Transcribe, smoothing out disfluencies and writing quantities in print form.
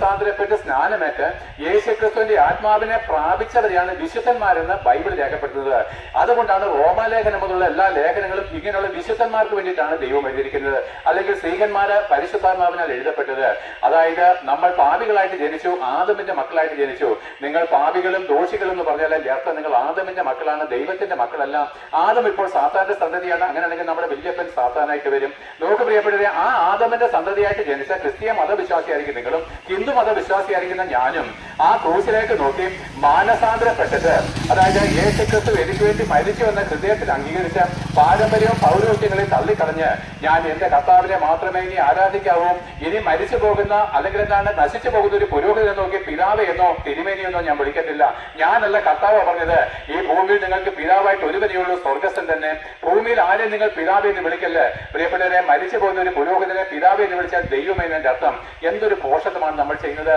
മാനസാന്തരപ്പെട്ട് സ്നാനമേറ്റ് യേശുക്രിസ്തുവിന്റെ ആത്മാവിനെ പ്രാപിച്ചവരെയാണ് വിശുദ്ധന്മാരെന്ന് ബൈബിൾ രേഖപ്പെടുത്തുന്നത്. അതുകൊണ്ടാണ് റോമാലേഖനം മുതലുള്ള എല്ലാ ലേഖനങ്ങളും ഇങ്ങനെയുള്ള വിശുദ്ധന്മാർക്ക് വേണ്ടിയിട്ടാണ് ദൈവം എഴുതിയിരിക്കുന്നത്. അല്ലെങ്കിൽ സ്ത്രീകന്മാര് പരിശുദ്ധാത്മാവിനാൽ എഴുതപ്പെട്ടത്. അതായത് നമ്മൾ പാപികളായിട്ട് ജനിച്ചു, ആദമിന്റെ മക്കളായിട്ട് ജനിച്ചു. നിങ്ങൾ പാപികളും ദോഷികളും എന്ന് പറഞ്ഞാൽ അതിന്റെ അർത്ഥം നിങ്ങൾ ആദമിന്റെ മക്കളാണ്, ദൈവത്തിന്റെ മക്കളല്ല. ആദം ഇപ്പോൾ സാത്താന്റെ സന്തതിയാണ്. അങ്ങനെയാണെങ്കിൽ നമ്മുടെ വല്യപ്പൻ സാത്താനായിട്ട് വരും. നോക്ക് പ്രിയപ്പെട്ടവരെ, ആ ആദമിന്റെ സന്തതിയായിട്ട് ജനിച്ച ക്രിസ്തീയ മതവിശ്വാസിയായിരിക്കും നിങ്ങളും, ഹിന്ദു മതവിശ്വാസിയായിരിക്കുന്ന ഞാനും ആ ക്രൂശിലേക്ക് നോക്കി മാനസാന്തരപ്പെട്ടിട്ട്, അതായത് യേശുക്രിസ്തു എനിക്ക് വേണ്ടി മരിച്ചു എന്ന ഹൃദയത്തിൽ അംഗീകരിച്ച പാരമ്പര്യവും പൗരോഹിത്യങ്ങളെയും തള്ളിക്കളഞ്ഞ് ഞാൻ എന്റെ കർത്താവിനെ മാത്രമേ ഇനി ആരാധിക്കാവൂ, ഇനി മരിച്ചു പോകുന്ന അല്ലെങ്കിൽ എന്താണ് നശിച്ചു പോകുന്ന ഒരു പുരോഹിതനെ നോക്കി പിതാവ് എന്നോ തിരുമേനിയെന്നോ ഞാൻ വിളിക്കത്തില്ല. ഞാനല്ല കർത്താവ് പറഞ്ഞത്, ഈ ഭൂമിയിൽ നിങ്ങൾക്ക് പിതാവായിട്ട് ഒരുവനെയുള്ളൂ, സ്വർഗസ്ഥൻ തന്നെ. ഭൂമിയിൽ ആരെയും നിങ്ങൾ പിതാവ് എന്ന് വിളിക്കല്ലേ. പ്രിയപ്പെട്ടവരെ, മരിച്ചു പോകുന്ന ഒരു പുരോഹിതനെ പിതാവ് എന്ന് വിളിച്ചാൽ ദൈവം എന്നതിന്റെ അർത്ഥം എന്തൊരു പോഷത്വമാണ് നമ്മൾ ചെയ്യുന്നത്.